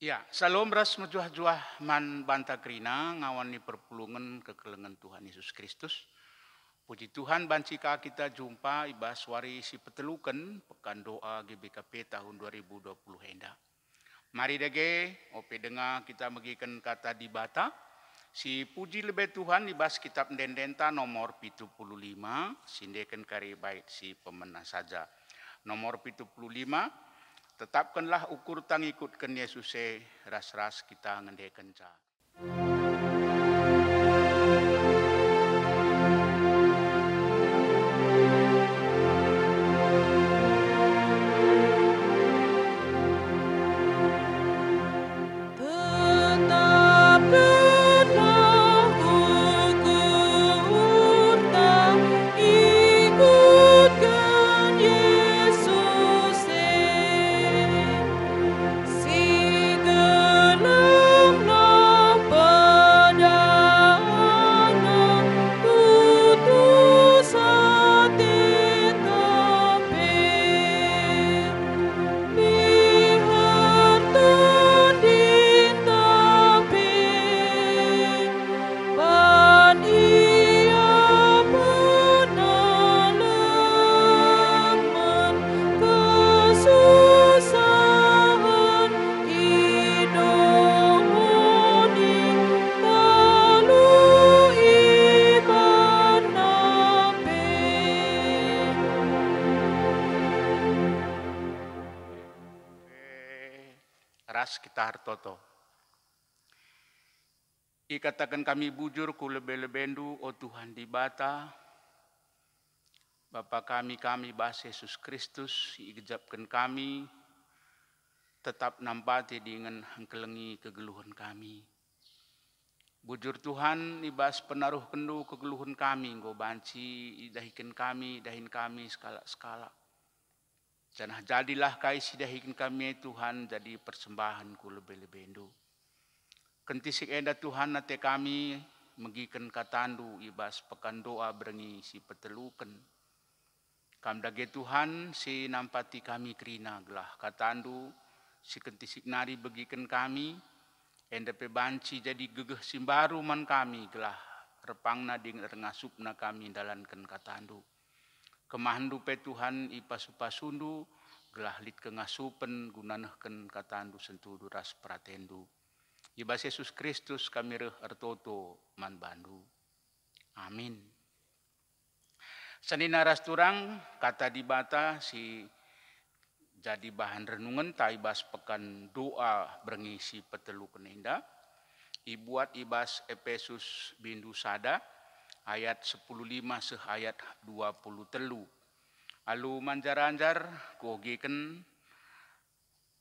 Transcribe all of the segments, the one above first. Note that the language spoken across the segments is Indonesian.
Ya, salam ras mejuah-juah man banta krina ngawani perpulungan kekelengan Tuhan Yesus Kristus. Puji Tuhan bancika kita jumpa ibas wari si petelukan pekan doa GBKP tahun 2020 hendak. Mari dege ope dengar kita megikan kata di bata. Si puji lebih Tuhan ibas kitab Dendenta nomor 75 sindekan kari bait si pemenang saja. Nomor 75 tetapkanlah ukur tang ikutkan Yesus ras-ras kita ngendekan ca. Ras kita hartoto. Ikatakan kami bujur ku lebe-lebendu, o Tuhan di bata. Bapa kami bahasa Yesus Kristus, igejapkan kami, tetap nampati dengan hengkelengi kegeluhan kami. Bujur Tuhan, ibas penaruh kendu kegeluhan kami, go banci, idahikan kami, dahin kami skala-skala. Janah jadilah kai sidahikin kami Tuhan jadi persembahan ku lebih-lebendu. Kentisik enda Tuhan nate kami megikan katandu ibas pekan doa berengi si peteluken. Kam dage Tuhan si nampati kami krina gelah katandu si kentisik nari begikan kami. Enda pe banci jadi gegeh simbaru man kami gelah repangna ding rengasupna kami dalankan katandu. Kemahandu pe Tuhan ipas-pasundu gelah lit kengasupen gunanehken katandu sentudu ras pratendu. Ibas Yesus Kristus kami reh ertoto man bandu. Amin. Sanina ras turang kata di bata si jadi bahan renungan ta ibas pekan doa berengisi petelu kenenda. Ibuat ibas Efesus bindu sada ayat 15 seh ayat 23. Alu manjar-anjar kogiken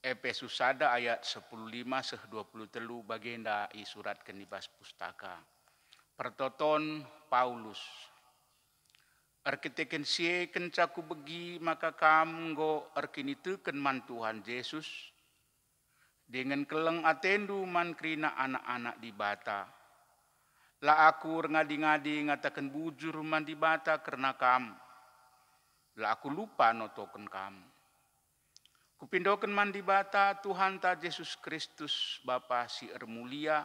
Efesus sada ayat 15 seh 23 bagenda i surat kenibas pustaka. Pertoton Paulus. Arkiteken sie kencaku begi maka kamu go arkinituken man Tuhan Yesus. Dengan keleng atendu man krina anak-anak di bata. La aku ngadi-ngadi ngatakan bujur man di bata karena kamu. La aku lupa notoken kamu. Kupindoken man di bata Tuhan ta Yesus Kristus Bapa si ermulia.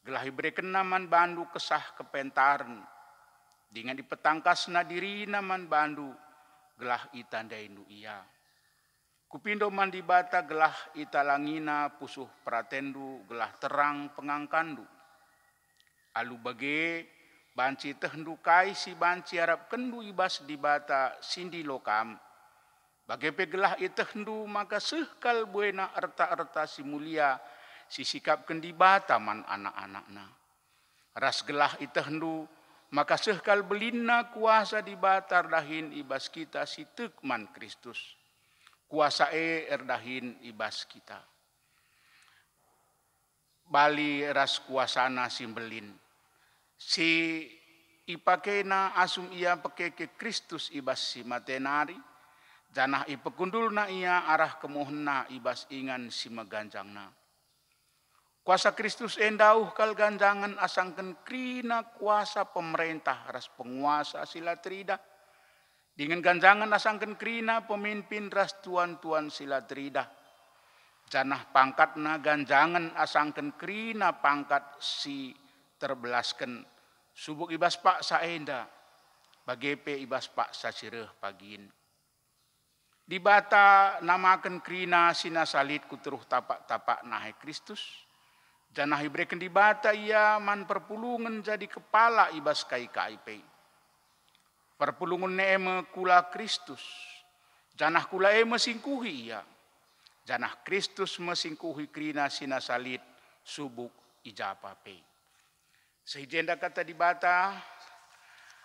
Gelah ibreken naman bandu kesah kepentaran. Dengan dipetangkas nadiri naman bandu gelah itandaindu ia. Kupindo man di bata gelah italangina pusuh pratendu gelah terang pengangkandu. Alu bage banci tehendu kai si banci harap kendu ibas di bata sindi lokam. Bage pegelah itehendu maka sehkal buena erta-erta si mulia si sikap kendi bata man anak-anakna. Ras gelah itehendu maka sehkal belina kuasa di bata erdahin ibas kita si tekman Kristus. Kuasa erdahin ibas kita. Bali ras kuasana simbelin. Si ipakena asum ia pake ke Kristus ibas si matenari. Janah ipekundulna ia arah kemohna ibas ingan si meganjangna. Kuasa Kristus endauh kal ganjangan asangken krina kuasa pemerintah ras penguasa sila trida. Dengan ganjangan asangken krina pemimpin ras tuan-tuan sila trida. Janah pangkatna ganjangan asangken krina pangkat si terbelasken. Subuk ibas pak saenda. Bagepe ibas pak sasireh pagin. Di bata namaken krina sinasalit kuteruh tapak-tapak nahe Kristus. Janah ibreken di bata ia man perpulungan jadi kepala ibas kai kaipe. Perpulungan neeme kula Kristus. Janah kula mesingkuhi ia. Janah Kristus mesingkuhi krina sinasalit subuk ijapape. Sehijenda kata di bata,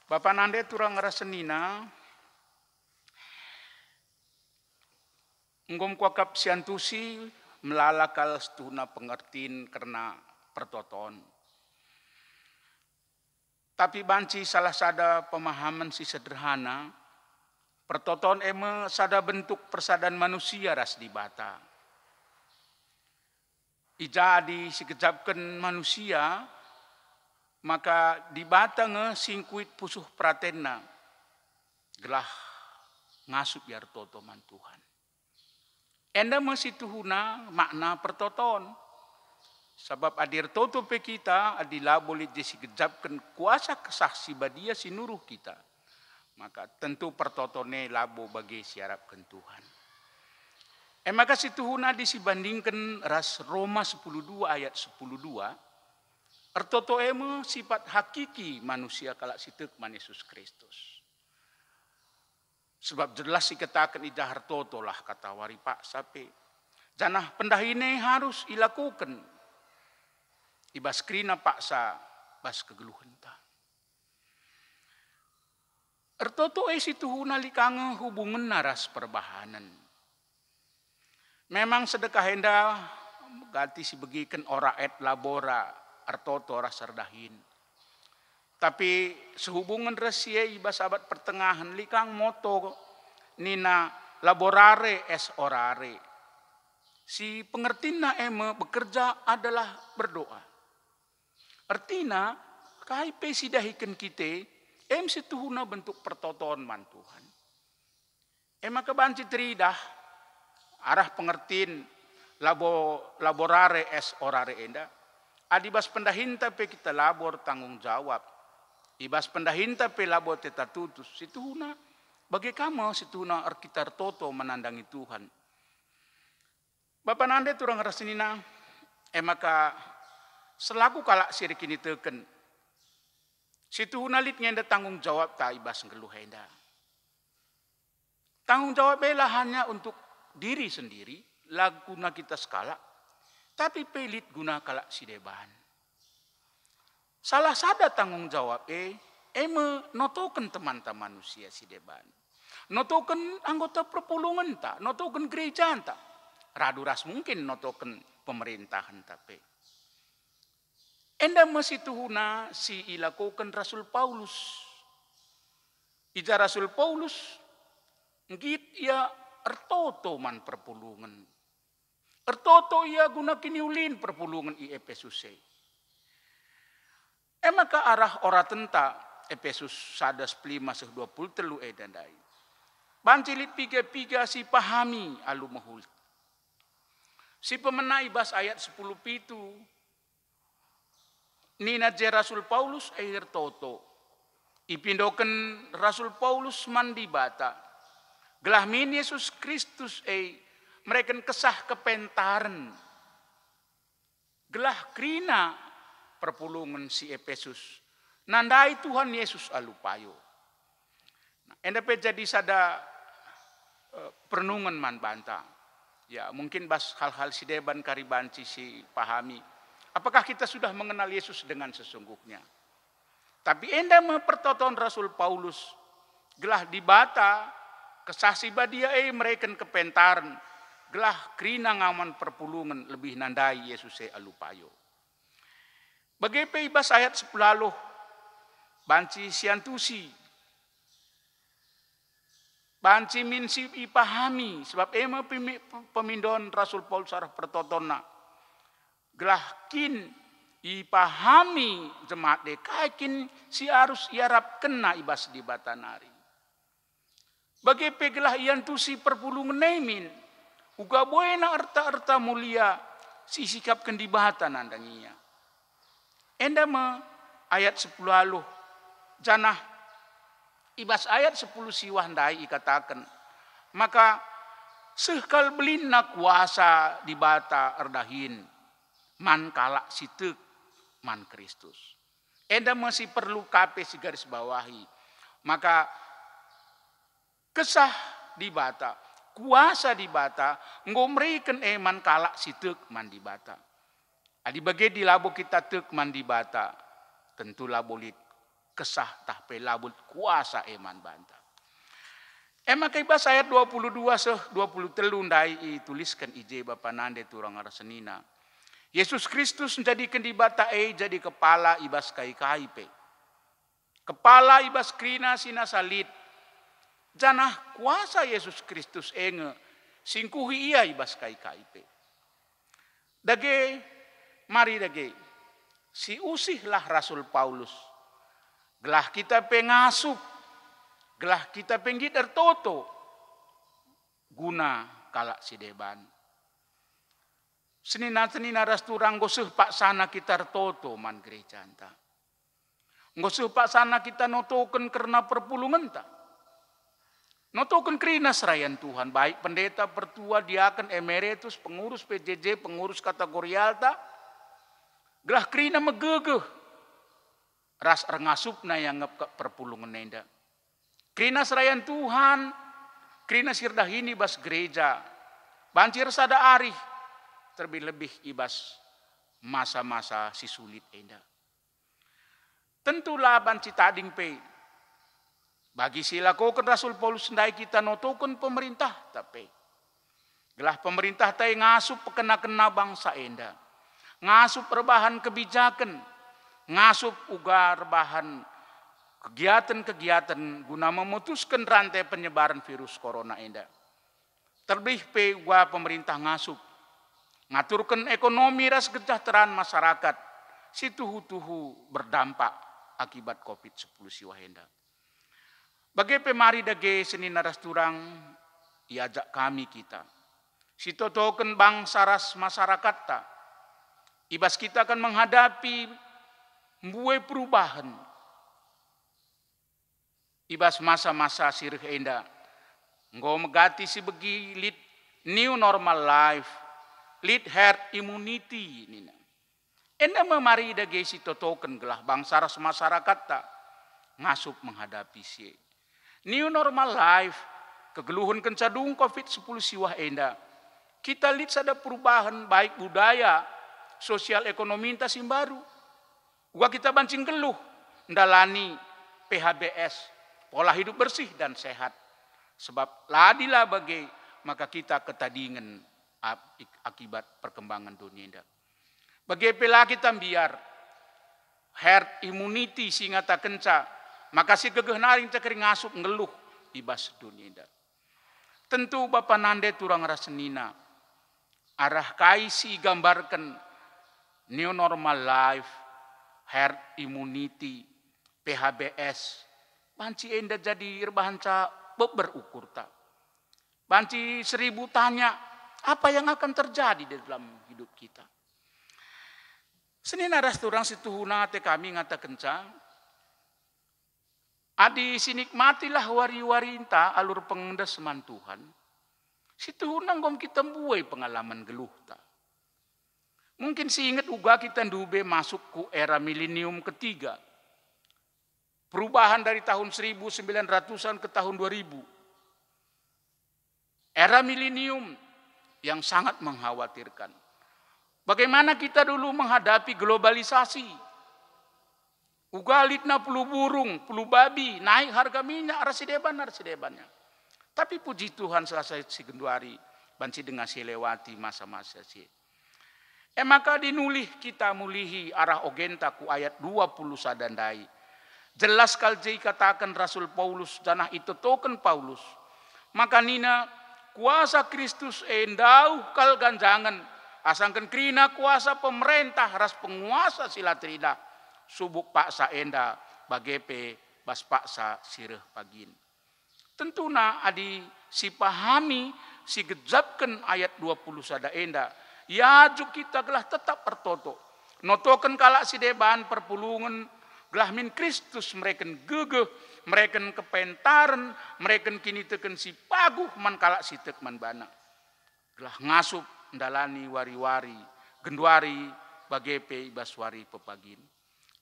Bapak nande turang rasenina, Nggom kuakap siantusi melalakal setuna pengertiin karena pertoton. Tapi banci salah sada pemahaman si sederhana, pertoton eme sada bentuk persadan manusia ras di bata. Ija di sikejapkan manusia, maka di bata nge singkuit pusuh pratena, gelah ngasup biar toto man Tuhan. Enda masih tuhuna makna pertoton. Sebab adir toto pe kita adila boleh jesi gejapkan kuasa kesaksi badia sinuruh kita. Maka tentu pertotone labo bagi siarapkan Tuhan. Maka situhuna disibandingkan ras Roma 10:2 ayat 10:2. Ertoto eme sifat hakiki manusia kalak sitek man Yesus Kristus. Sebab jelas dikatakan ida hartoto lah kata wari pak sape. Janah pendahine harus ilakukan. Ibas krina paksa bas kegeluhenta. Ertoto situhuna likange hubungan naras perbahanan. Memang sedekah henda ganti si begiken ora et labora ertoto rasardahin. Tapi sehubungan resie ibas abad pertengahan likang moto nina laborare es orare. Si pengertina eme bekerja adalah berdoa. Artina kaipe sidahiken kite em situhuna bentuk pertoton man Tuhan. Ema kebanci teridah arah pengertiin laborare es orare enda. Adibas pendahinta pe kita labor tanggung jawab. Ibas pendahinta pe labor teta tutus. Situhuna bagi kamu situhuna arkitar toto menandangi Tuhan. Bapak nande turang rasinina maka selaku kalak sirikini teken. Situhuna lit ngenda tanggung jawab ta ibas ngeluhenda. Tanggung jawab bela hanya untuk diri sendiri, laguna kita skala, tapi pelit guna kalak sideban. Salah sada tanggung jawab eme notoken teman-teman manusia sideban. Notoken anggota perpulungan ta, notoken gereja ta. Raduras mungkin notoken pemerintahan tapi. Enda masih tuhuna si ilakukan Rasul Paulus. Ija Rasul Paulus ngit ia ertoto man perpulungan. Ertoto ia guna kiniulin perpulungan i Efesus. Maka arah ora tenta Efesus 11:5-23 edandai. Bancilit piga-piga si pahami alu mahul. Si pemenai bas ayat 10 pitu. Nina je Rasul Paulus air toto. Ipindoken Rasul Paulus mandi bata. Gelah min Yesus Kristus mereka kesah kepentaran. Gelah krina perpulungan si Efesus. Nandai Tuhan Yesus alupayo. Nah, endape jadi sada perenungan man banta. Ya mungkin bas hal-hal si deban karibanci si pahami. Apakah kita sudah mengenal Yesus dengan sesungguhnya? Tapi enda mempertoton Rasul Paulus. Gelah di bata kesasi badia mereka kepentaran. Gelah krina ngaman perpulungan lebih nandai Yesus alupayo. Bagepe ibas ayat 10 banci siantusi. Banci minsi ipahami sebab ema pemindon Rasul Paulus arah pertotonna. Gelah kin ipahami jemaat dekakin si arus iarap kena ibas di batanari. Bagepe gelah iantusi perpulungan nemin Uga buena erta-erta mulia si sikap kendibatan nandanginya. Enda me ayat 10 lalu. Janah ibas ayat 10 siwah ndai ikatakan. Maka sekal belina kuasa di bata erdahin. Man kalak sitek man Kristus. Enda masih perlu kape si garis bawahi. Maka kesah di bata. Kuasa di bata, ngomreken man kalak si tek man di bata. Adi bagi di labo kita tek man di bata, tentu labolit kesah tah pe labut kuasa man banta. Maka ibas ayat 22 23 ndai tuliskan ije Bapa nande turang arasenina. Yesus Kristus menjadikan di bata jadi kepala ibas kai-kai pe. Kepala ibas krina sina salit. Janah kuasa Yesus Kristus enge singkuhi ia ibas kai-kai pe. Dage mari dage si usihlah Rasul Paulus. Gelah kita pengasup, gelah kita penggidar toto guna kalak si deban. Senina rasturang gosuh pak sana kita toto man gereja anta. Gosuh pak sana kita notoken karena perpulungan ta. Notoken krina serayan Tuhan, baik pendeta, pertua, diaken, emeritus, pengurus PJJ, pengurus kategorial ta. Gelah krina megegeh. Ras rengasupna yang ngep perpulungan nenda. Krina serayan Tuhan, krina sirdahini bas gereja. Bancir sada arih, terlebih ibas masa-masa si sulit enda. Tentulah banci tading pe. Bagi silakokan Rasul Paulus sendai kita notokan pemerintah tapi gelah pemerintah tay ngasup pekena-kena bangsa enda. Ngasup rebahan kebijakan, ngasup uga rebahan kegiatan-kegiatan guna memutuskan rantai penyebaran virus corona enda. Terlebih pe uga pemerintah ngasup ngaturkan ekonomi ras kesejahteraan masyarakat si tuhu-tuhu berdampak akibat COVID-10 siwah enda. Bagi pemari dage seni naras turang iajak kami kita. Si totoken bangsa ras masyarakat ta. Ibas kita akan menghadapi mbue perubahan. Ibas masa-masa sirih enda. Nggo megati si begi lead new normal life. Lead herd immunity. Nina. Enda memari dage si totoken gelah bangsa ras masyarakat ta. Ngasup menghadapi si. New normal life, kegeluhan kencadung COVID-10 siwah enda. Kita lihat ada perubahan baik budaya, sosial ekonomi inta baru. Gua kita bancing geluh, ndalani PHBS, pola hidup bersih dan sehat. Sebab ladilah bagai maka kita ketadingan akibat perkembangan dunia enda. Bagai pela kita biar herd immunity singa tak kenca. Maka si gegeh naring cekering ngasup ngeluh ibas dunia enda. Tentu Bapa nande turang rasenina. Arah kaisi gambarkan new normal life, herd immunity, PHBS. Banci enda jadi rebahan ca berukur ta. Banci 1000 tanya apa yang akan terjadi di dalam hidup kita. Senin aras turang situhuna te kami ngatakan ca. Adi sinikmatilah wari-warinta alur pengendeseman Tuhan. Situ hunang kita buai pengalaman geluh ta. Mungkin si ingat uga kita ndube masuk ku era milenium ketiga. Perubahan dari tahun 1900-an ke tahun 2000. Era milenium yang sangat mengkhawatirkan. Bagaimana kita dulu menghadapi globalisasi. Ugalitna pelu burung, pelu babi, naik harga minyak, arsidebannya. Tapi puji Tuhan selesai si genduari, banci dengan si lewati masa-masa si. Maka dinulih kita mulihi arah ogenta ku ayat 20 sadandai. Jelas kalje katakan Rasul Paulus, danah itu token Paulus. Maka nina kuasa Kristus endau kal ganjangan, asangkan krina kuasa pemerintah ras penguasa silatrida. Subuk paksa enda bagepe bas paksa sireh pagin. Tentuna adi si pahami si gejapkan ayat 20 sada enda. Ya juk kita gelah tetap pertoto. Notoken kalak si deban perpulungan gelah min Kristus mereken gegeh, mereken kepentaran, mereken kini teken si paguh man kalak si tek man bana. Gelah ngasup ndalani wari-wari, genduari bagepe ibaswari pepagin.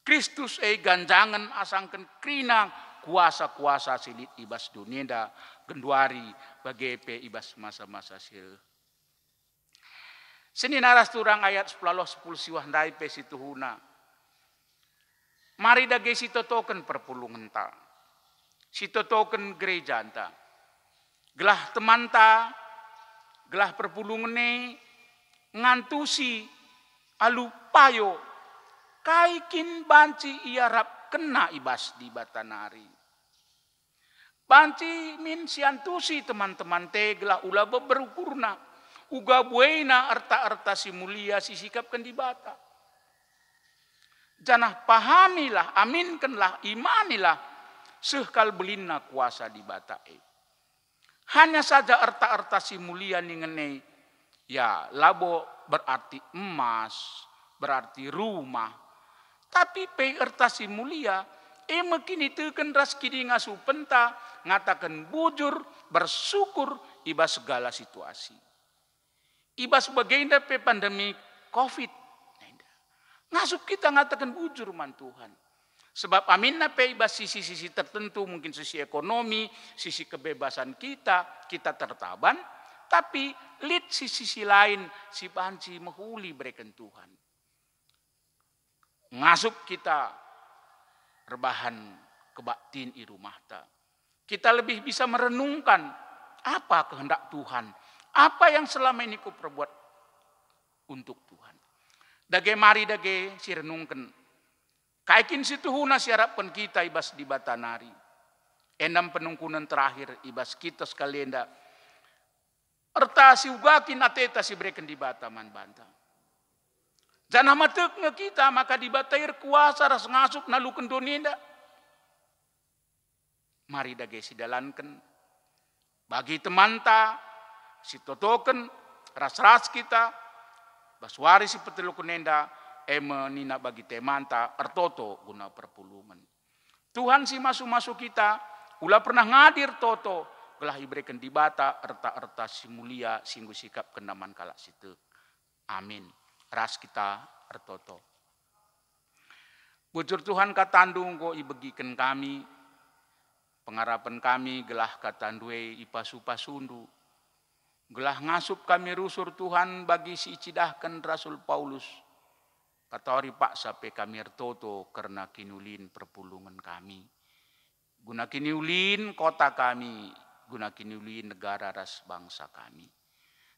Kristus ganjangan asangken krina kuasa-kuasa silit ibas dunia genduari bagepe ibas masa-masa sil. Sini naras turang ayat 10 siwah ndai pe situhuna. Mari dage sitotoken perpulungan ta. Sitotoken gereja ta. Gelah teman ta, gelah perpulungan ne ngantusi alupayo kaikin banci iarap kena ibas di batanari. Banci min siantusi teman-teman te gelah ula berukurna. Uga buena arta-arta si mulia si sikapkan di bata. Janah pahamilah, aminkanlah, imanilah sehkal belinna kuasa di bata Hanya saja arta-arta si mulia ningene ya labo berarti emas, berarti rumah. Tapi pe arta si mulia mekini teken ras kini ngasu penta ngatakan bujur bersyukur iba segala situasi. Iba sebagai pe pandemi COVID. Ngasup kita ngatakan bujur man Tuhan. Sebab aminna pe iba sisi-sisi tertentu, mungkin sisi ekonomi, sisi kebebasan kita tertaban. Tapi lihat sisi lain, si banci mahuli berikan Tuhan. Ngasup kita rebahan kebaktin i rumah ta. Kita lebih bisa merenungkan apa kehendak Tuhan. Apa yang selama ini ku perbuat untuk Tuhan. Dage mari dage si renungkan. Kaikin situhuna si harapkan kita ibas di batanari. Endam penungkunan terakhir ibas kita sekalian da. Erta si ugakin ateta si berikan di bata man banta. Jangan matek nge kita maka di batair kuasa ras ngasup nalukan dunia. Mari dage si dalankan. Bagi teman ta si totoken ras-ras kita baswari si petelukun enda nina bagi temanta ertoto guna perpulungan. Tuhan si masuk-masuk kita ulah pernah ngadir toto gelah iberikan di bata erta-erta si mulia singgu sikap kenaman kalak situ. Amin. Ras kita ertoto. Bujur Tuhan katandung go ibegikan kami pengarapan kami gelah katandue ipasu-pasundu. Gelah ngasup kami rusur Tuhan bagi si icidahkan Rasul Paulus. Katori pak sampai kami ertoto karena kinulin perpulungan kami. Guna kinulin kota kami. Guna kinulin negara ras bangsa kami.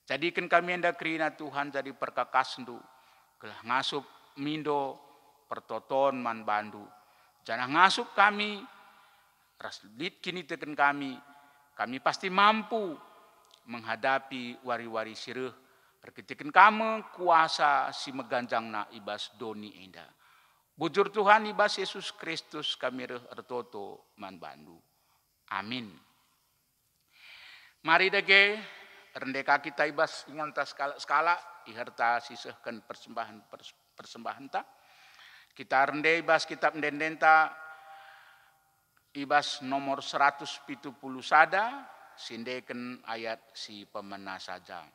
Jadikan kami enda kerina Tuhan jadi perkakasendu. Gelah ngasup mindo pertoton man bandu. Jangan ngasup kami. Ras lit kini teken kami. Kami pasti mampu menghadapi wari-wari sireh. Perketikan kamu kuasa si meganjang na ibas doni enda. Bujur Tuhan ibas Yesus Kristus kami ertoto man bandu. Amin. Mari dage rendeka kita ibas inganta skala iherta sisehkan persembahan ta. Kita rende ibas kitab ndendenta ibas nomor 170 sada. Sindeken ayat si pemena saja.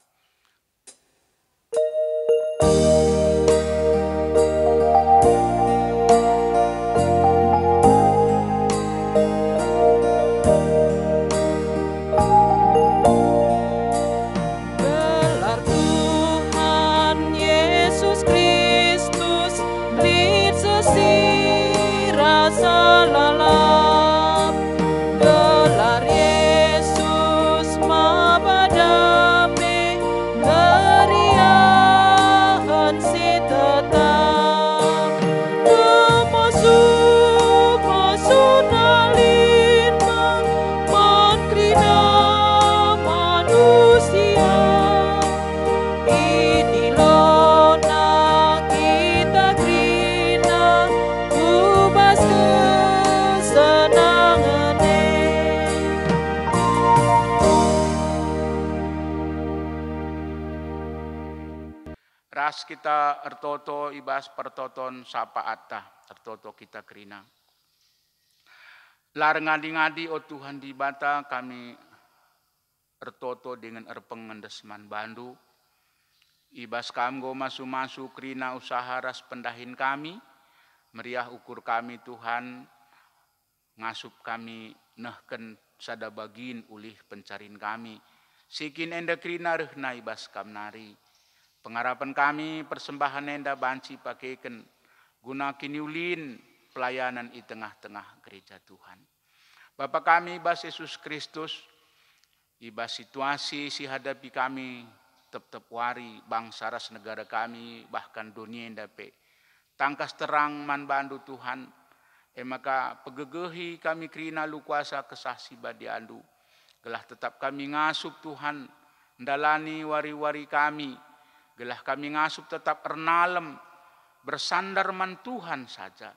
Gelar Tuhan Yesus Kristus di sesi rasa lalap. Gelar Yesus mabadame ras kita ertoto ibas pertoton sapa atta ertoto kita kerina. Lar ngadi-ngadi o Tuhan di bata kami ertoto dengan erpengendesman bandu. Ibas kamgo masu-masu kerina usaha ras pendahin kami. Meriah ukur kami Tuhan. Ngasup kami nehken sada bagin ulih pencarin kami. Sikin enda kerina rehna ibas kamnari. Pengharapan kami persembahan enda banci pakaikan. Guna kiniulin pelayanan di tengah-tengah gereja Tuhan. Bapa kami ibas Yesus Kristus, ibas situasi si hadapi kami, tetap wari bangsa ras negara kami, bahkan dunia endape. Tangkas terang man bandu Tuhan, maka pegegehi kami kerina lu kuasa kesah badi andu. Gelah tetap kami ngasup Tuhan, ndalani wari-wari kami, gelah kami ngasup tetap ernalem, bersandar man Tuhan saja.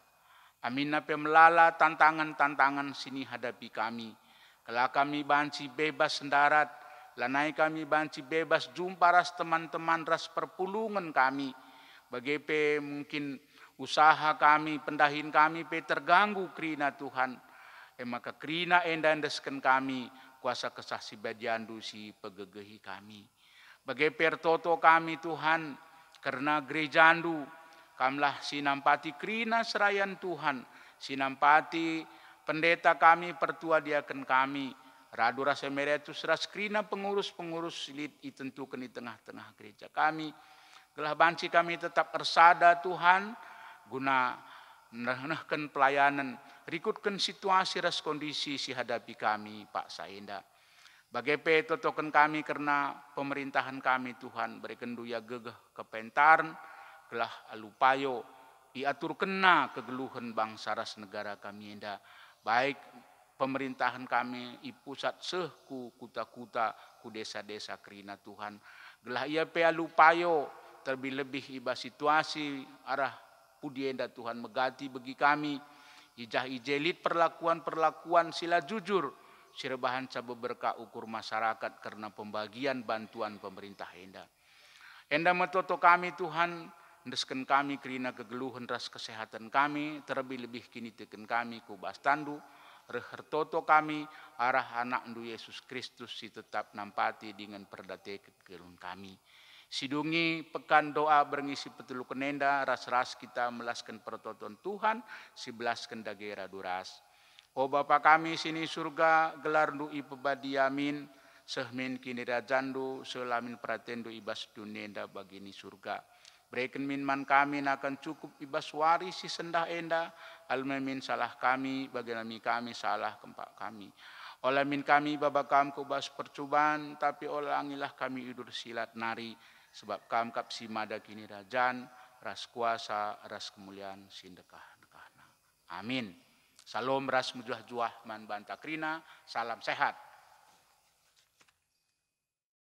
Amin nape melala tantangan-tantangan sini hadapi kami. Kalau kami banci bebas sendarat, lanai kami banci bebas jumpa ras teman-teman ras perpulungan kami. Bagaimana mungkin usaha kami, pendahin kami pe terganggu kerina Tuhan. Maka kerina endandeskan kami kuasa kesah si badiandu si pegegehi kami. Bagaimana toto kami Tuhan karena gerejandu. Kamlah sinampati kerina serayan Tuhan, sinampati pendeta kami, pertua diaken kami, radu rasa emeritus ras kerina pengurus-pengurus silit ditentukan di tengah-tengah gereja kami. Gelah banci kami tetap ersada Tuhan, guna nehken pelayanan, rikutkan situasi ras kondisi si hadapi kami Pak Saenda. Bagaimana totokan kami karena pemerintahan kami Tuhan, berikan duya gegeh kepentaran, gelah alupayo diatur kena kegeluhan bangsa ras negara kami enda. Baik pemerintahan kami i pusat seh ku kuta-kuta ku desa-desa kerina Tuhan. Gelah ia pe alupayo terlebih iba situasi arah pudi enda Tuhan megati bagi kami. Ijah ijelit perlakuan-perlakuan sila jujur. Sirebahan cabe berkah ukur masyarakat karena pembagian bantuan pemerintah enda. Enda metoto kami Tuhan, ndesken kami kerina kegeluhan ras kesehatan kami, terlebih-lebih kini teken kami ku bastandu, rehertoto kami, arah anak ndu Yesus Kristus si tetap nampati dengan perdate kegeluhan kami. Sidungi pekan doa berngisi petulu kenenda, ras-ras kita melaskan pertoton Tuhan, si belaskan dagera duras. O Bapa kami sini surga, gelar ndu ipebadiamin, sehmin kini rajandu, selamin pratendu ibas dunenda bagini surga. Berikan minman kami akan cukup ibas waris si sendah enda. Almemin salah kami, baginami kami salah kempak kami. Olamin kami babakam kubas percobaan, tapi olangilah kami idur silat nari. Sebab kam kap si mada kini rajan, ras kuasa, ras kemuliaan sindekah-dekahna. Amin. Salam ras mujuah-juah man bantakrina, salam sehat.